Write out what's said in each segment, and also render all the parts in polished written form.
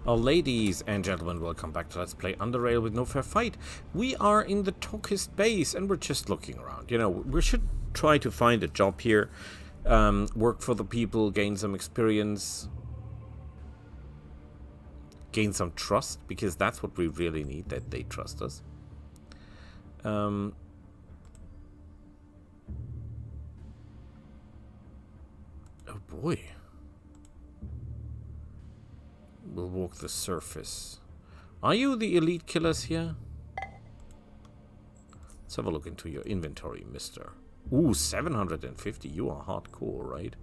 Ladies and gentlemen, welcome back to Let's Play Underrail with No Fair Fight. We are in the Tchort base and we're just looking around. You know, we should try to find a job here, work for the people, gain some experience, gain some trust, because that's what we really need, that they trust us. Oh boy. We'll walk the surface. Are you the elite killers here? Let's have a look into your inventory, mister. Ooh, 750. You are hardcore, right?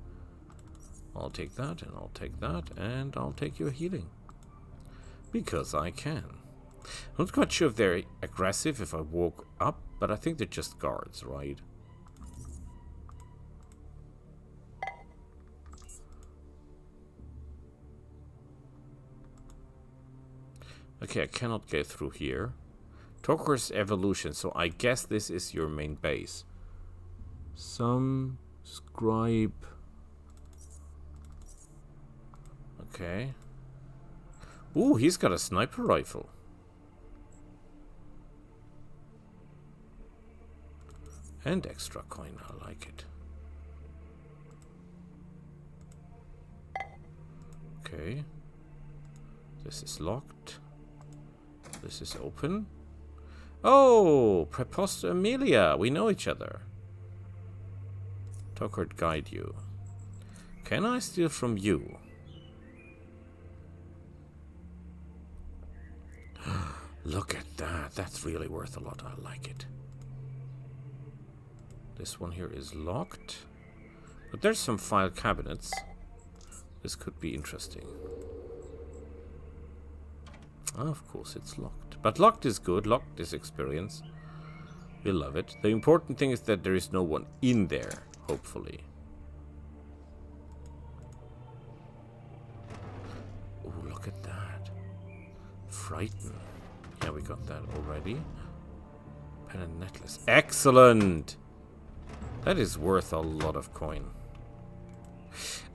I'll take that, and I'll take that, and I'll take your healing. Because I can. I'm not quite sure if they're aggressive if I walk up, but I think they're just guards, right? Okay, I cannot get through here. Tchort's evolution, so I guess this is your main base. Some scribe. Okay. Ooh, he's got a sniper rifle. And extra coin, I like it. Okay. This is locked. This is open. Oh, Preposter Amelia. We know each other. Tchort guide you. Can I steal from you? Look at that. That's really worth a lot. I like it. This one here is locked. But there's some file cabinets. This could be interesting. Oh, of course it's locked. But locked is good. Locked is experience. We love it. The important thing is that there is no one in there, hopefully. Oh, look at that. Frighten. Yeah, we got that already. Pen and necklace. Excellent! That is worth a lot of coin.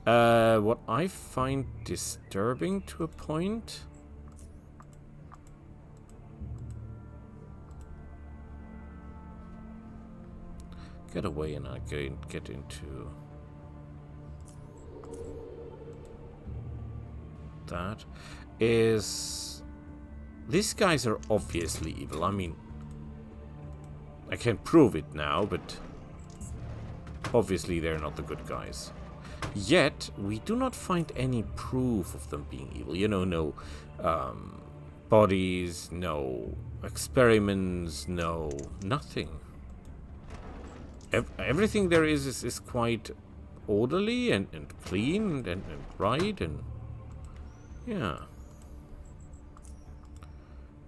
What I find disturbing to a point... Get away and I get into that. Is these guys are obviously evil. I mean, I can't prove it now, but obviously they're not the good guys. Yet we do not find any proof of them being evil. You know, no bodies, no experiments, no nothing. Everything there is quite orderly and clean and right and yeah,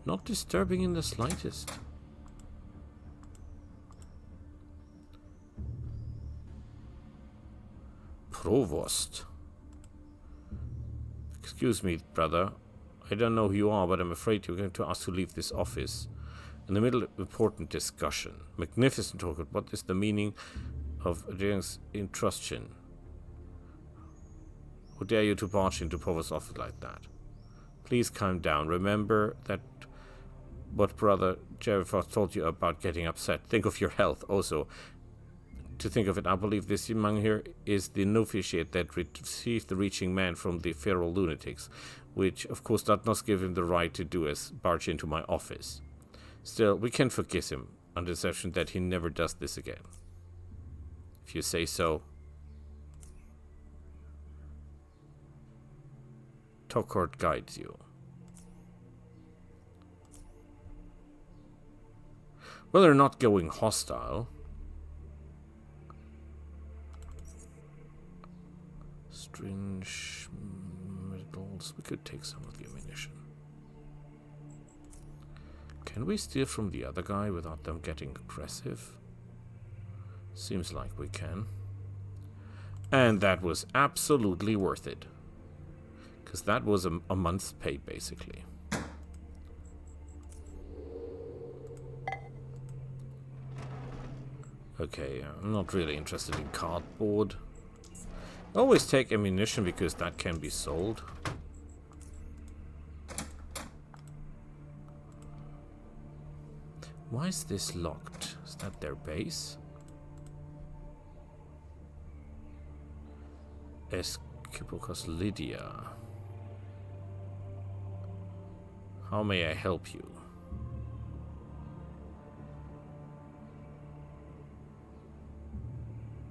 not disturbing in the slightest. Provost. Excuse me, brother. I don't know who you are, but I'm afraid you're going to ask to leave this office. In the middle of important discussion. Magnificent talk. What is the meaning of Adrian's intrusion? Who dare you to barge into Provost's office like that? Please calm down. Remember that what Brother Jerifoth told you about getting upset. Think of your health also. To think of it, I believe this man here is the novitiate that received the reaching man from the feral lunatics, which of course does not give him the right to do as barge into my office. Still, we can forgive him on the assumption that he never does this again. If you say so. Tchort guides you. Well, they're not going hostile. Strange metals. We could take some of the ammunition. Can we steal from the other guy without them getting aggressive? Seems like we can. And that was absolutely worth it. Because that was a month's pay, basically. Okay, I'm not really interested in cardboard. Always take ammunition because that can be sold. Why is this locked? Is that their base? Escipocus Lydia. How may I help you?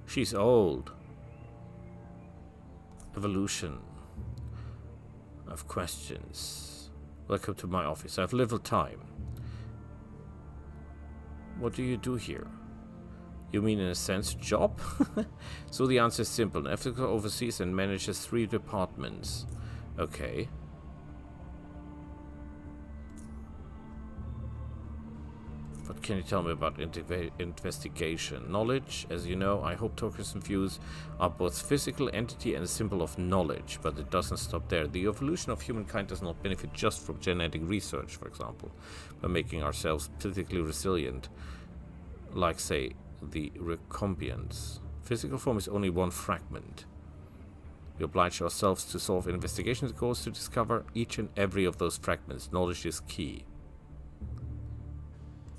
She's old. Evolution. I have questions. Welcome to my office. I have little time. What do you do here? You mean in a sense job? So the answer is simple. Africa oversees and manages 3 departments. Okay. What can you tell me about investigation? Knowledge, as you know, I hope tokens and views are both physical entity and a symbol of knowledge, but it doesn't stop there. The evolution of humankind does not benefit just from genetic research, for example, by making ourselves physically resilient, like, say, the recombients. Physical form is only one fragment. We oblige ourselves to solve investigations goals to discover each and every of those fragments. Knowledge is key.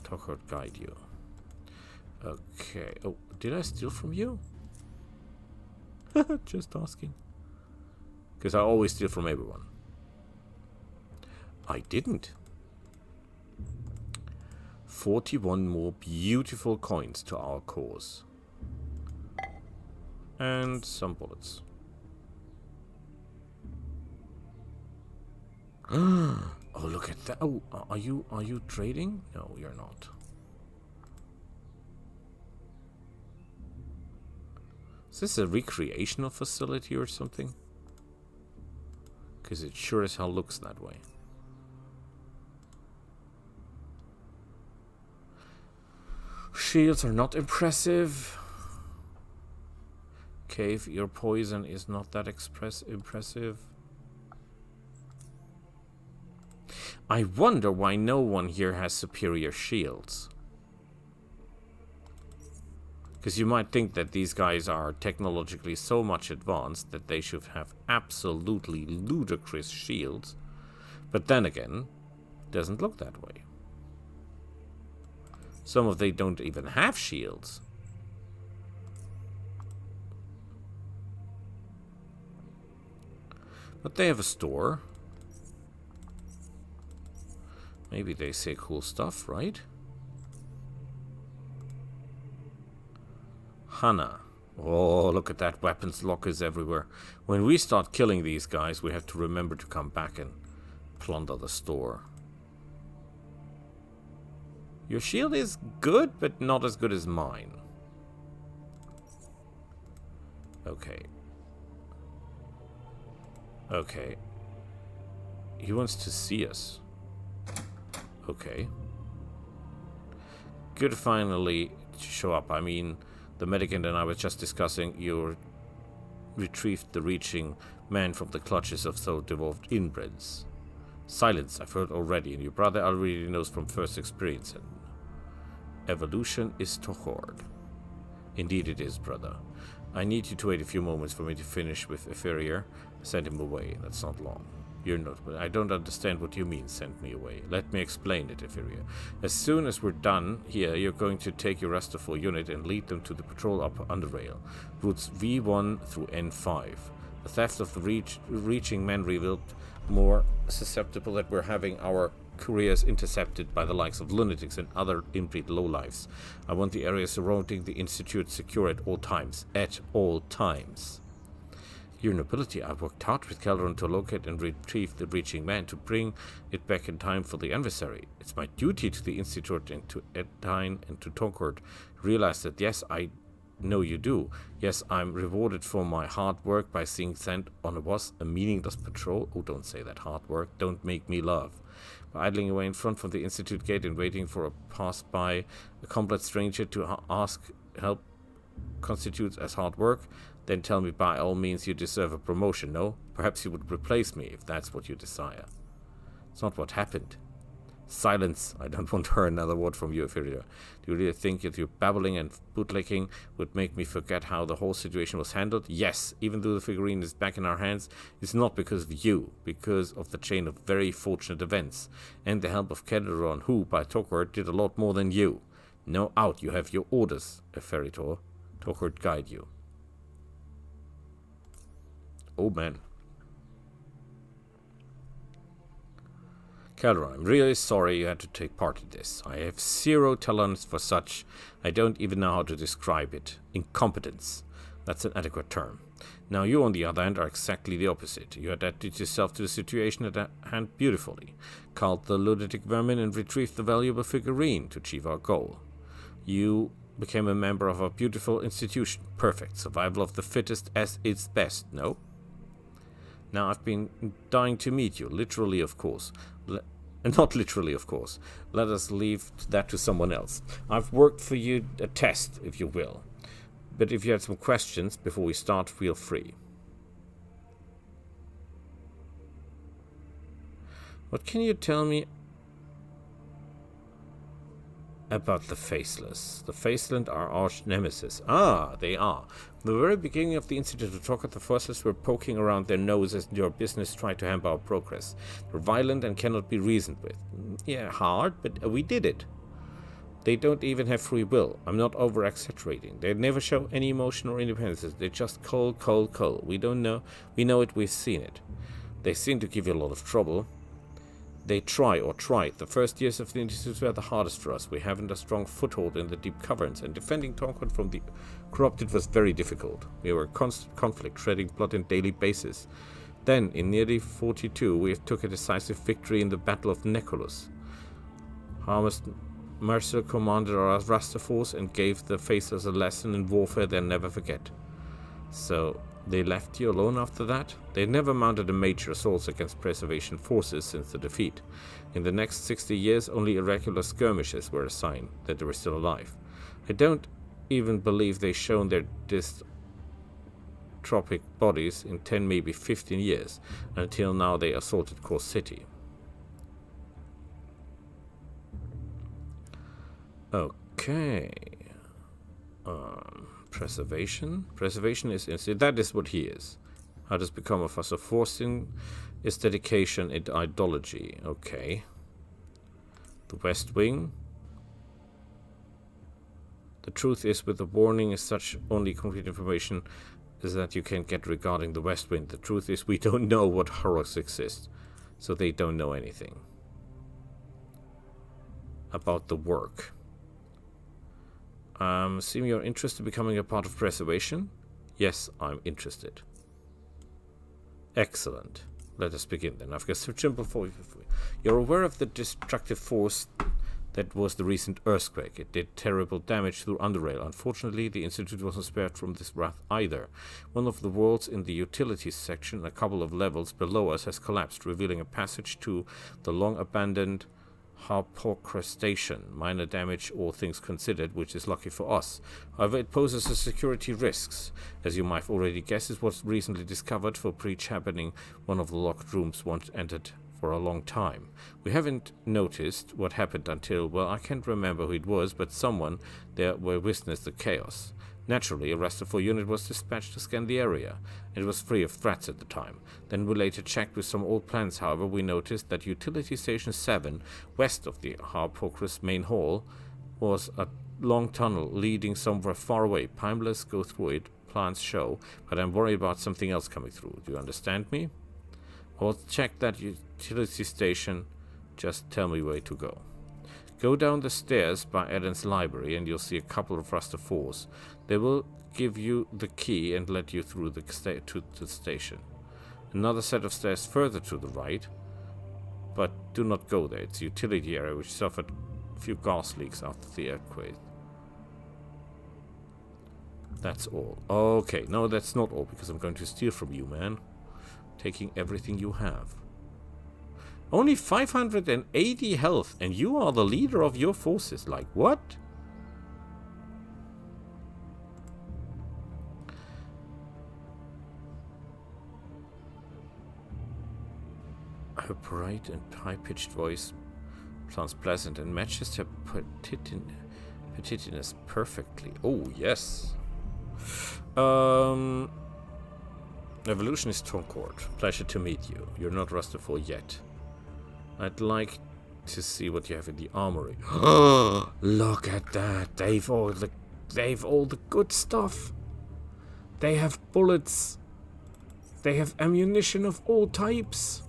Tchort guide you. Okay. Oh, did I steal from you? Just asking. Because I always steal from everyone. I didn't. 41 more beautiful coins to our cause. And some bullets. Oh, look at that. Oh, are you trading? No, you're not. Is this a recreational facility or something? Because it sure as hell looks that way. Shields are not impressive. Cave ear poison is not that impressive. I wonder why no one here has superior shields. Because you might think that these guys are technologically so much advanced that they should have absolutely ludicrous shields. But then again, it doesn't look that way. Some of them don't even have shields. But they have a store. Maybe they say cool stuff, right? Hana. Oh, look at that. Weapons lockers everywhere. When we start killing these guys, we have to remember to come back and plunder the store. Your shield is good, but not as good as mine. Okay. Okay. He wants to see us. Okay. Good finally to show up. I mean, the medicant and I were just discussing you retrieved the reaching man from the clutches of so devolved inbreds. Silence, I've heard already, and your brother already knows from first experience. And evolution is Tchort. Indeed it is, brother. I need you to wait a few moments for me to finish with Epherier. Send him away. That's not long. You're not. I don't understand what you mean, send me away. Let me explain it, Epherier. As soon as we're done here, you're going to take your rest of full unit and lead them to the patrol up Underrail, routes V1 through N5. The theft of the reaching men revealed more susceptible that we're having our couriers intercepted by the likes of lunatics and other inbreed lowlifes. I want the area surrounding the Institute secure at all times. At all times. Your nobility, I worked hard with Calderon to locate and retrieve the reaching man to bring it back in time for the adversary. It's my duty to the Institute and to Edine and to Tchort. Realize that, yes, I know you do. Yes, I'm rewarded for my hard work by seeing sent on a meaningless patrol. Oh, don't say that, hard work. Don't make me laugh. By idling away in front from the Institute gate and waiting for a pass-by, a complete stranger to ask help constitutes as hard work. Then tell me by all means you deserve a promotion, no? Perhaps you would replace me if that's what you desire. It's not what happened. Silence! I don't want to hear another word from you, Ophelia. Do you really think that your babbling and bootlicking would make me forget how the whole situation was handled? Yes, even though the figurine is back in our hands, it's not because of you, because of the chain of very fortunate events, and the help of Calderon, who, by Tchort, did a lot more than you. Now out, you have your orders, Eferitor. Tchort guide you. Oh man. Calderon, I'm really sorry you had to take part in this. I have zero tolerance for such. I don't even know how to describe it. Incompetence. That's an adequate term. Now you, on the other hand, are exactly the opposite. You adapted yourself to the situation at hand beautifully, culled the lunatic vermin, and retrieved the valuable figurine to achieve our goal. You became a member of our beautiful institution. Perfect. Survival of the fittest as its best, no? Now, I've been dying to meet you, literally, of course. Not literally, of course. Let us leave that to someone else. I've worked for you a test, if you will. But if you have some questions before we start, feel free. What can you tell me about the Faceless? The Faceland are arch nemesis. Ah, they are. From the very beginning of the incident to talk at the Faceless were poking around their noses in your business trying to hamper our progress. They're violent and cannot be reasoned with. Yeah, hard, but we did it. They don't even have free will. I'm not over-exaggerating. They never show any emotion or independence. They just cold. We don't know. We know it, we've seen it. They seem to give you a lot of trouble. They tried. The first years of the Institute were the hardest for us. We haven't a strong foothold in the deep caverns, and defending Tchort from the corrupted was very difficult. We were in constant conflict, shedding blood on a daily basis. Then, in nearly 42, we took a decisive victory in the Battle of Necolus. Harmist Mercer commanded our Raster force and gave the Faceless a lesson in warfare they'll never forget. So, they left you alone after that? They never mounted a major assault against preservation forces since the defeat. In the next 60 years, only irregular skirmishes were a sign that they were still alive. I don't even believe they've shown their dystropic bodies in 10, maybe 15 years. Until now, they assaulted Core City. Okay. Preservation? Preservation is instant. That is what he is. How does become of us? So forcing is dedication and ideology. Okay. The West Wing. The truth is, with the warning is such only concrete information is that you can get regarding the West Wing. The truth is, we don't know what horrors exist. So they don't know anything about the work. Assume you're interested in becoming a part of preservation? Yes, I'm interested. Excellent. Let us begin then. I've got some simple for you. You're aware of the destructive force that was the recent earthquake. It did terrible damage through Underrail. Unfortunately, the Institute wasn't spared from this wrath either. One of the worlds in the utilities section, a couple of levels below us, has collapsed, revealing a passage to the long-abandoned Harpocra station. Minor damage, all things considered, which is lucky for us. However, it poses a security risks. As you might already guess, it was recently discovered for breach happening one of the locked rooms once entered for a long time. We haven't noticed what happened until, well, I can't remember who it was, but someone there witnessed the chaos. Naturally, a Raster unit was dispatched to scan the area. It was free of threats at the time. Then we later checked with some old plans. However, we noticed that Utility Station 7, west of the Harpocra's main hall, was a long tunnel leading somewhere far away. Pimeless go through it, plans show, but I'm worried about something else coming through. Do you understand me? I'll check that utility station. Just tell me where to go. Go down the stairs by Eden's library and you'll see a couple of Raster 4s. They will give you the key and let you through to the station. Another set of stairs further to the right, but do not go there. It's a utility area which suffered a few gas leaks after the earthquake. That's all. Okay, no, that's not all, because I'm going to steal from you, man. Taking everything you have. Only 580 health, and you are the leader of your forces. Like, what? Her bright and high-pitched voice Sounds pleasant and matches her pettiness perfectly. Oh, yes. Evolution is Tchort. Pleasure to meet you. You're not Rustaful yet. I'd like to see what you have in the armory. Look at that. They've all the good stuff. They have bullets. They have ammunition of all types.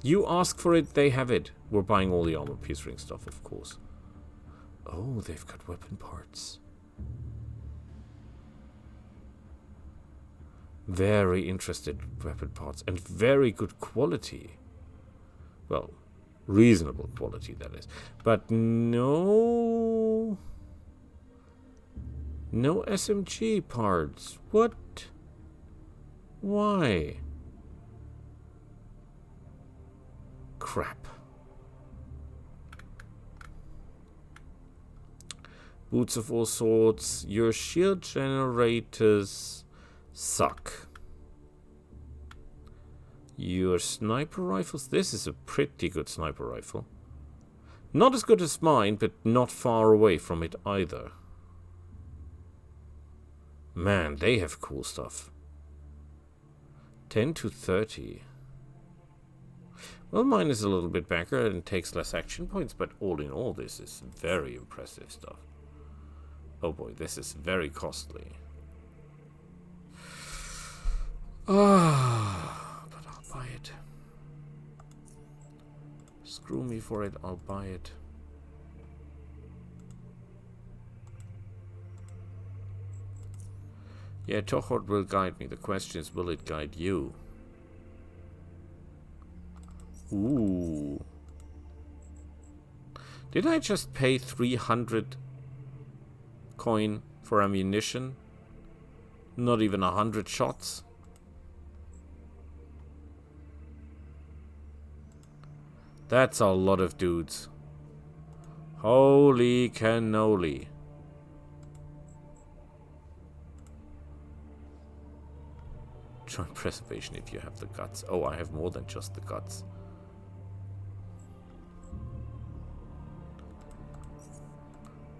You ask for it, they have it. We're buying all the armor piercing stuff, of course. Oh, they've got weapon parts. Very interested weapon parts and very good quality. Well, reasonable quality, that is. But no SMG parts. What? Why? Crap. Boots of all sorts. Your shield generators suck. Your sniper rifles. This is a pretty good sniper rifle. Not as good as mine, but not far away from it either. Man, they have cool stuff. 10 to 30. Well, mine is a little bit bigger and takes less action points, but all in all, this is very impressive stuff. Oh boy, this is very costly. But I'll buy it. Screw me for it, I'll buy it. Yeah, Tchort will guide me. The question is, will it guide you? Ooh. Did I just pay 300 coin for ammunition? Not even 100 shots? That's a lot of dudes. Holy cannoli. Try preservation if you have the guts. Oh, I have more than just the guts.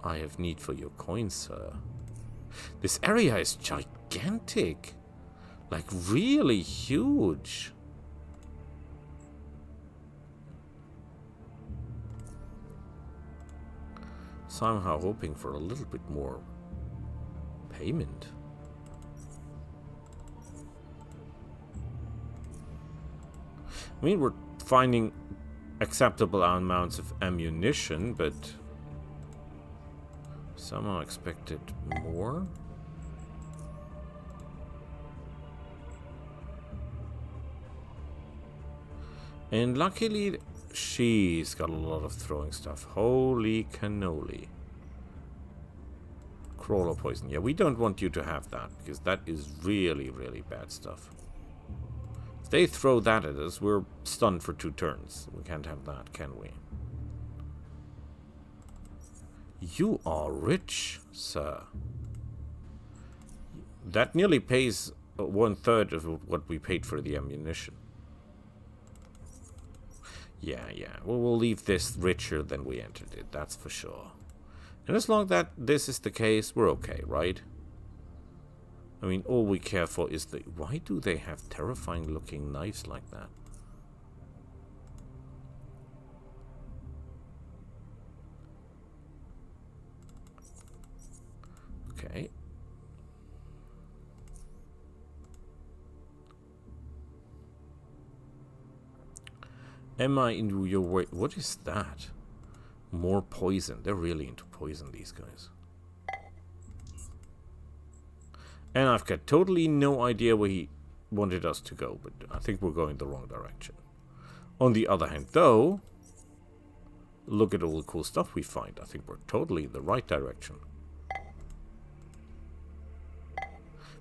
I have need for your coins, sir. This area is gigantic. Like, really huge. Somehow hoping for a little bit more payment. I mean, we're finding acceptable amounts of ammunition, but somehow expected more. And luckily, she's got a lot of throwing stuff. Holy cannoli. Crawler poison. Yeah, we don't want you to have that, because that is really, really bad stuff. If they throw that at us, we're stunned for 2 turns. We can't have that, can we? You are rich, sir. That nearly pays 1/3 of what we paid for the ammunition. Yeah. Well, we'll leave this richer than we entered it, that's for sure. And as long as that this is the case, we're okay, right? I mean, all we care for is the... Why do they have terrifying looking knives like that? Okay. Am I into your way? What is that? More poison. They're really into poison, these guys. And I've got totally no idea where he wanted us to go, but I think we're going the wrong direction. On the other hand, though, look at all the cool stuff we find. I think we're totally in the right direction.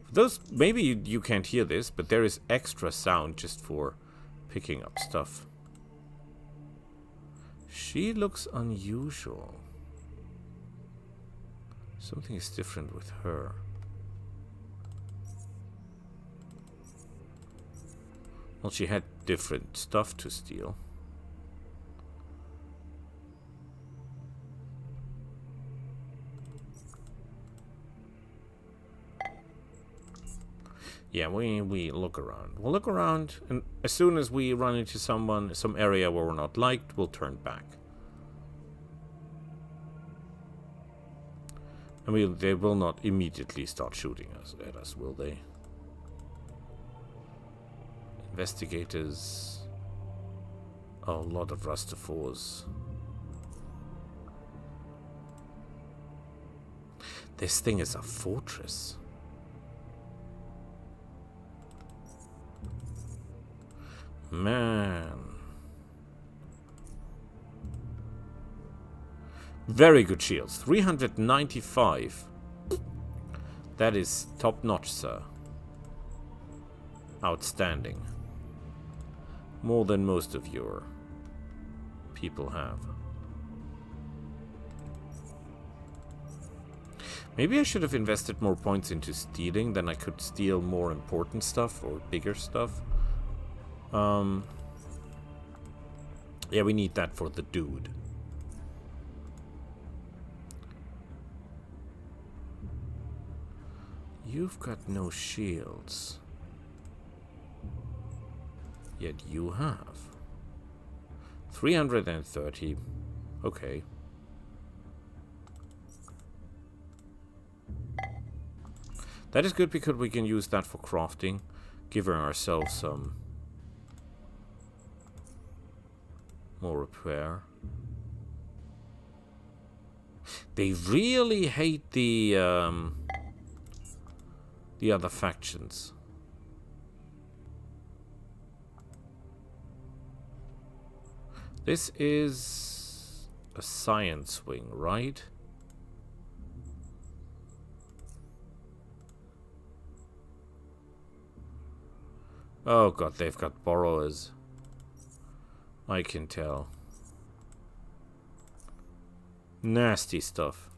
For those, maybe you can't hear this, but there is extra sound just for picking up stuff. She looks unusual. Something is different with her. Well, she had different stuff to steal. Yeah, we look around. We'll look around, and as soon as we run into some area where we're not liked, we'll turn back. I mean, they will not immediately start shooting at us, will they? Investigators. Oh, a lot of Rastafors. This thing is a fortress. Man. Very good shields. 395. That is top notch, sir. Outstanding. More than most of your people have. Maybe I should have invested more points into stealing, then I could steal more important stuff or bigger stuff. Yeah, we need that for the dude. You've got no shields. Yet you have. 330. Okay. That is good because we can use that for crafting, giving ourselves some more repair. They really hate the other factions. This is a science wing, right? Oh god, they've got borrowers. I can tell. Nasty stuff.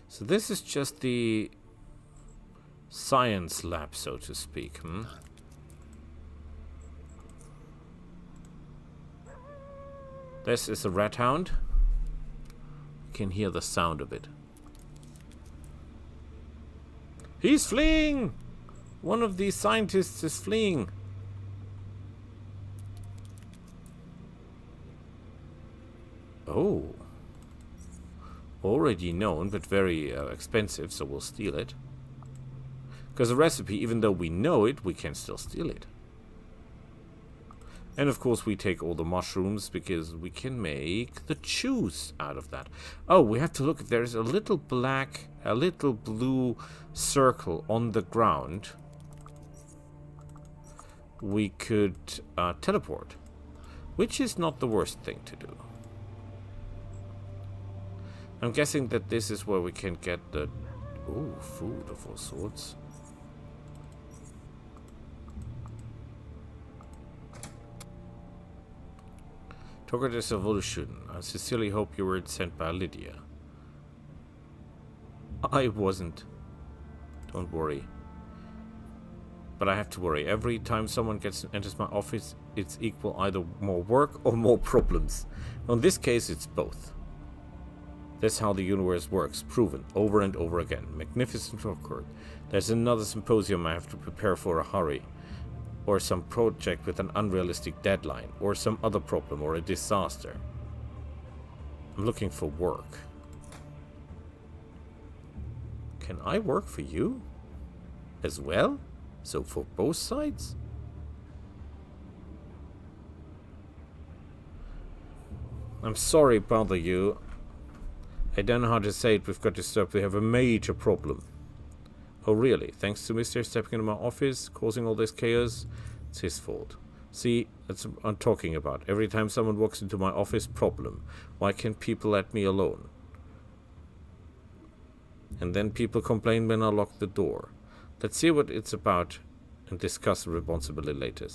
So this is just the science lab, so to speak, hmm? This is a rat hound. You can hear the sound of it. He's fleeing! One of these scientists is fleeing. Oh. Already known, but very expensive, so we'll steal it. Because the recipe, even though we know it, we can still steal it. And of course we take all the mushrooms, because we can make the juice out of that. Oh, we have to look if there's a little blue circle on the ground. We could teleport. Which is not the worst thing to do. I'm guessing that this is where we can get the... Ooh, food of all sorts. Tchort evolution. I sincerely hope you were sent by Lydia. I wasn't. Don't worry. But I have to worry. Every time someone enters my office, it's equal either more work or more problems. In this case, it's both. That's how the universe works, proven over and over again. Magnificent record. There's another symposium I have to prepare for a hurry. Or some project with an unrealistic deadline. Or some other problem or a disaster. I'm looking for work. Can I work for you? As well? So for both sides? I'm sorry to bother you. I don't know how to say it, we've got to stop. We have a major problem. Oh really? Thanks to Mr. stepping into my office, causing all this chaos? It's his fault. See, that's what I'm talking about. Every time someone walks into my office, problem. Why can't people let me alone? And then people complain when I lock the door. Let's see what it's about and discuss the responsibility later.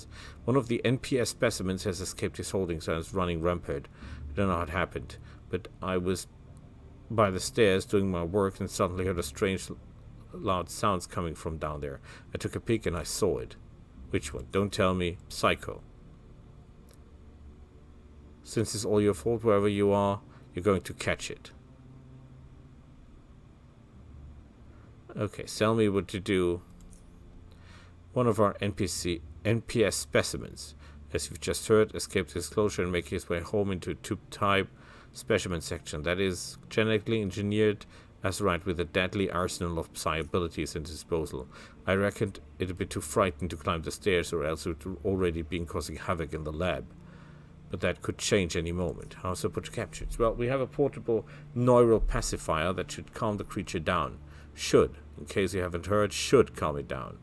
One of the NPS specimens has escaped his holdings and is running rampant. I don't know how it happened, but I was by the stairs doing my work and suddenly heard a strange loud sounds coming from down there. I took a peek and I saw it. Which one? Don't tell me. Psycho. Since it's all your fault, wherever you are, you're going to catch it. Okay, tell me what to do. One of our NPS specimens, as you've just heard, escaped his closure and making his way home into a tube-type specimen section that is genetically engineered as right with a deadly arsenal of psi abilities at disposal. I reckoned it'd be too frightened to climb the stairs, or else it would already been causing havoc in the lab. But that could change any moment. How's it to capture it? Well, we have a portable neural pacifier that should calm the creature down. Should, in case you haven't heard, should calm it down.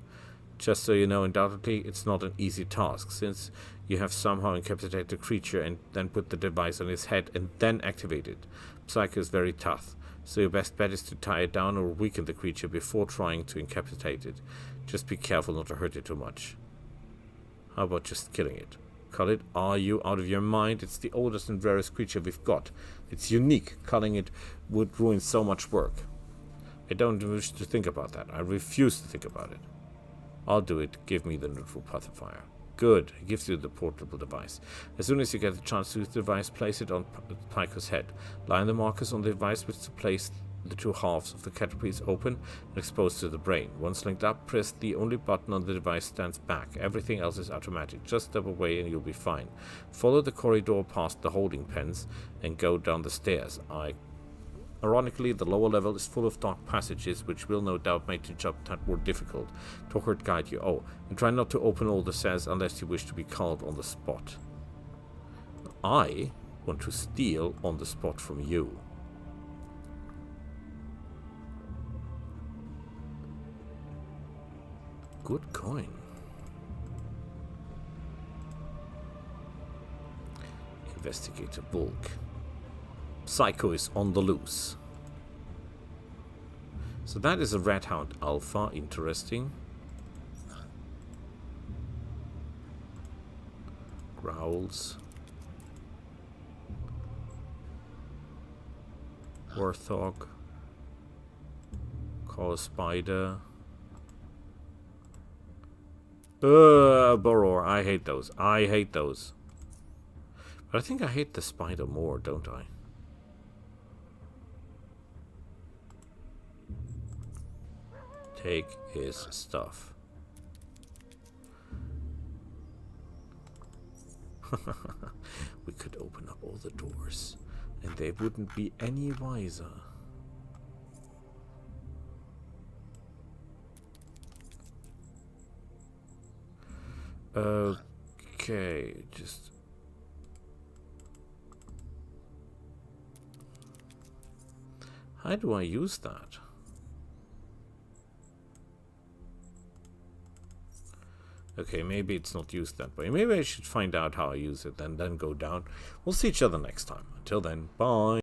Just so you know, undoubtedly, it's not an easy task, since you have somehow incapacitated the creature and then put the device on his head and then activate it. Psycho is very tough, so your best bet is to tie it down or weaken the creature before trying to incapacitate it. Just be careful not to hurt it too much. How about just killing it? Cull it? Are you out of your mind? It's the oldest and rarest creature we've got. It's unique. Culling it would ruin so much work. I don't wish to think about that. I refuse to think about it. I'll do it. Give me the neutral pacifier. Good. It gives you the portable device. As soon as you get the chance to use the device, place it on Pico's head. Line the markers on the device which to place the two halves of the caterpillar open and exposed to the brain. Once linked up, press the only button on the device stands back. Everything else is automatic. Just step away and you'll be fine. Follow the corridor past the holding pens and go down the stairs. Ironically, the lower level is full of dark passages, which will no doubt make the job that more difficult. Tchort guide you. Oh, and try not to open all the cells unless you wish to be called on the spot. I want to steal on the spot from you. Good coin. Investigator Bulk. Psycho is on the loose. So that is a Red Hound Alpha. Interesting. Growls. Warthog. Call a spider. Burrower. I hate those. I hate those. But I think I hate the spider more, don't I? Take his stuff. We could open up all the doors, and they wouldn't be any wiser. Okay, just... How do I use that? Okay, maybe it's not used that way. Maybe I should find out how I use it and then go down. We'll see each other next time. Until then, bye.